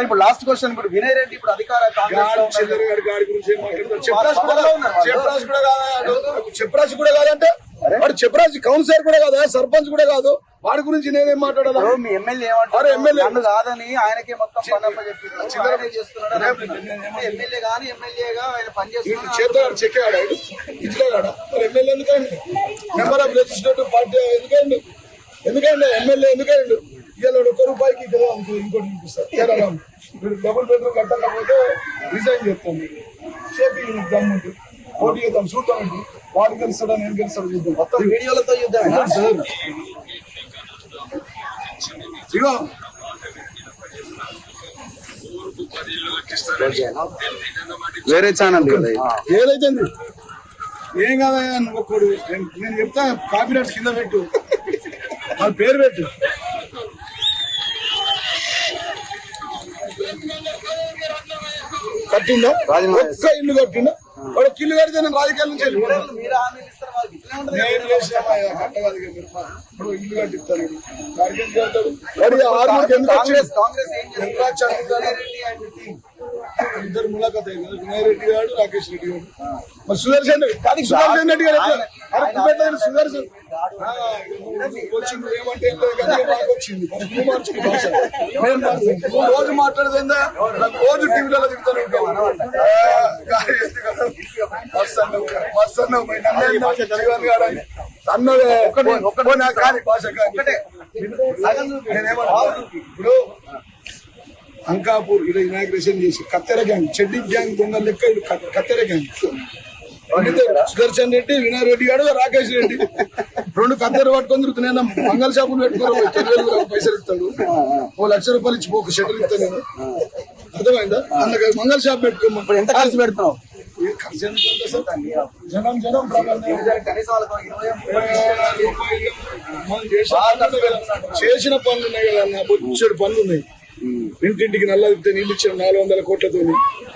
సరే ఇప్పుడు last question, ఇప్పుడు వినయ్ రెడ్డి ఇప్పుడు అధికార చెప్పరాజు కూడా కాదంటే వాడు చెప్పరాజు కౌన్సిలర్ కూడా కాదు, సర్పంచ్ కూడా కాదు, వాడి గురించి నేనేం మాట్లాడాలి? మీ ఎమ్మెల్యే ఏమంటారు? ఎమ్మెల్యే కాదని ఆయనకే మొత్తం పనప్ప చెప్పింది చేస్తున్నాడు. ఎమ్మెల్యే గాని ఎమ్మెల్యేగా ఆయన పనిచేస్తున్నాడు. చేస్తాడు చెక్కాడు ఇట్లా కాడా మరి ఎమ్మెల్యే ఎందుకండి? మెంబర్ ఆఫ్ లెజిస్లేటివ్ పార్టీ ఎందుకండి? ఎందుకండి ఎమ్మెల్యే ఎందుకండి? ఇలా ₹1 ఇంకోటి చూపిస్తారు. డబుల్ బెడ్రూమ్ కట్టకపోతే రిజైన్ చేస్తాను, చేపి గవర్నమెంట్ పోటీ చేద్దాం, చూద్దాం, వాడు గెలుస్తాడా నేను గెలుస్తాడు చూద్దాం. మొత్తం వీడియోలతో చూద్దాం సార్. ఇగో వేరే ఛానల్ ఏదైతే ఏం కాదా ఒక్కడు నేను చెప్తా, కాపీ రైట్స్ కింద పెట్టు, వాళ్ళ పేరు పెట్టు. కట్టిందా ఒక్క ఇల్లు కట్టిందా? వాడు ఇల్లు కడితే నేను రాజకీయాల నుంచి ఇల్లు కట్టిస్తాను. ఇద్దరు ములాఖాత్ అయ్యారు, వినయ్ రెడ్డి గారు, రాకేష్ రెడ్డి గారు, మరి సుదర్శన్ రెడ్డి గారు సుదర్శన్ వచ్చింది ఏమంటే వచ్చింది రోజు మాట్లాడేదా, రోజు టీవీలలో దిగుతాను ఇప్పుడు అంకాపూర్ ఇలా ఇనాగ్రేషన్ చేసి కత్తెర గ్యాంగ్, చెడ్డి గ్యాంగ్ దొంగల లెక్క ఇది కత్తెర గ్యాంగ్. సుదర్శన్ రెడ్డి, వినయ్ రెడ్డి గారు, రాకేష్ రెడ్డి 2 కత్తెర పట్టుకొని తిరుగుతున్నాయి. మంగళ షాపులు పెట్టుకుని పైసలు ఇస్తాడు, ₹1,00,000 ఇచ్చి ఒక షెటర్ ఇస్తాను నేను. అర్థమైందా? అందుకే మంగళ షాప్ పెట్టుకోమని. ఎంత ఖర్చు పెడుతున్నావు? చేసిన పనులు ఉన్నాయి కదా అన్న, బొచ్చడు పనులు ఉన్నాయి. ఇంటింటికి నల్ల నీళ్ళు ఇచ్చిన 400 కోట్లతో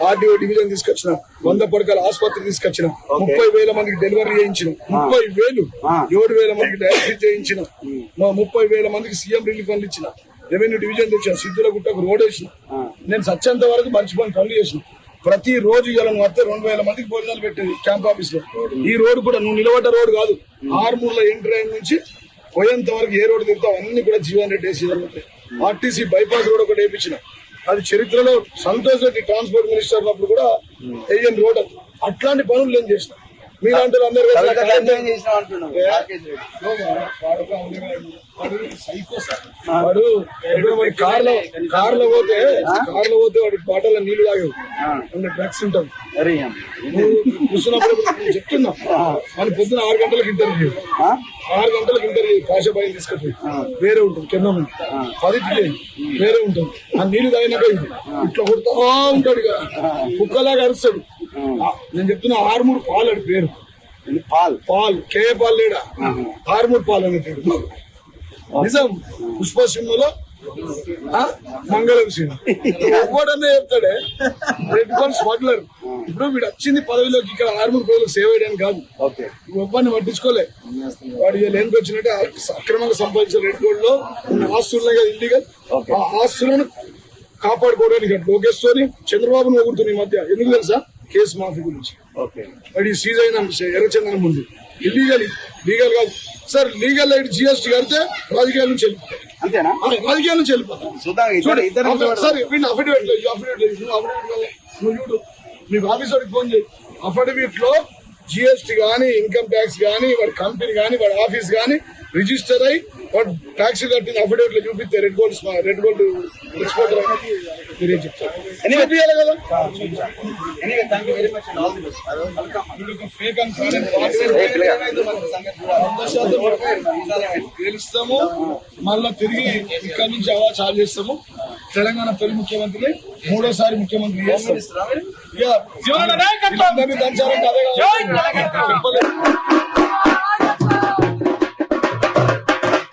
ఆర్డీఓ డివిజన్ తీసుకొచ్చిన, 100 పడకల ఆసుపత్రి తీసుకొచ్చిన, 30,000 మందికి డెలివరీ చేయించిన, 30,000 7,000 మందికి డయాలసిస్ చేయించిన, 30,000 మందికి సీఎం రిలీఫ్ ఫండ్లు ఇచ్చిన, రెవెన్యూ డివిజన్ తెచ్చిన, సిద్ధుల గుట్టకు రోడ్ వేసిన, నేను సత్యంత వరకు మర్చిపోయిన పనులు చేసిన. ప్రతి రోజు ఇలా వస్తే 2,000 మందికి భోజనాలు పెట్టింది క్యాంప్ ఆఫీస్ లో. ఈ రోడ్డు కూడా నువ్వు నిలబడ్డ రోడ్డు కాదు, ఆర్మూర్లో ఎంట్రీ అయిన నుంచి పోయేంత వరకు ఏ రోడ్డు తిరుగుతావు అన్ని కూడా జీవన్ రెడ్డి వేసి ఆర్టీసీ బైపాస్ రోడ్ ఒకటి వేయించిన. అది చరిత్రలో సంతోష్ రెడ్డి ట్రాన్స్పోర్ట్ మినిస్టర్ ఉన్నప్పుడు కూడా వేయని రోడ్. అట్లాంటి పనులు నేను చేసిన. మీలాంటి అందరూ వాడు కార్లో పోతే వాడి బాటల్లో నీళ్లు తాగేవు, డ్రగ్స్ ఉంటావు. కూర్చున్నప్పుడు చెప్తున్నా, మన పొద్దున 6 గంటలకు ఇంటర్వ్యూ, 6 గంటలకు ఇంటర్వ్యూ కాశబాయి తీసుకుపోయి వేరే ఉంటుంది, కింద 10కి వేరే ఉంటుంది. ఆ నీళ్లు తాగినాక ఇట్లా కొడుతూ ఉంటాడు, ఇక కుక్కలాగా అరుస్తాడు. నేను చెప్తున్నా, ఆర్మూర్ పాల్ అడి పేరు, పాల్ కే పాల్ లేడా, ఆర్మూర్ పాల్ అనే పేరు నిజం. పుష్ప సినిమాలో మంగళం సినిమా ఎవడన్నా చెప్తాడే, రెడ్ కాల్ స్మగ్లర్. ఇప్పుడు వీడు వచ్చింది పదవిలోకి ఇక్కడ ఆర్మూర్ ప్రజలకు సేవ్ అయ్యడానికి కాదు, ఒప్పంది పట్టించుకోలే. వాడు ఎందుకు వచ్చినట్టే అక్రమంగా సంపాదించిన రెడ్ గోల్డ్ లో ఉన్న ఆస్తులున్నాయి కదా ఇల్లీగల్, ఆ ఆస్తులను కాపాడుకోవడానికి లోకేశ్వరి చంద్రబాబును ఒగుడుతుంది ఈ మధ్య. ఎందుకు తెలుసా? కేసు మాఫీ గురించి. వాడి సీజ్ అయిన ఎర్రచందనం ముందు ఇల్లీగల్, లీగల్ కాదు సార్. లీగల్ అయితే GST కడితే రాజకీయాల నుంచి వెళ్ళిపోతాయి, రాజకీయాల నుంచి వెళ్ళిపోతాయి. సరే వీడిని అఫిడవిట్ నువ్వు చూడు, మీకు ఆఫీసర్కి ఫోన్ చేయి. అఫిడవిట్ లో GST గానీ, ఇన్కమ్ ట్యాక్స్ గానీ, వాడి కంపెనీ గానీ, వాడి ఆఫీస్ గానీ రిజిస్టర్ అయ్యి వాడు ట్యాక్స్ కట్టిన అఫిడవిట్ లో చూపిస్తే రెడ్ గోల్డ్ ఎక్స్పోర్టర్ మీరేం చెప్తారు కదా. గెలుస్తాము, మళ్ళా తిరిగి ఇక్కడి నుంచి అవార్డు చాలు చేస్తాము. తెలంగాణ తొలి ముఖ్యమంత్రిని 3వ ముఖ్యమంత్రి చేస్తాం. ఇక దంచాలంటే అదే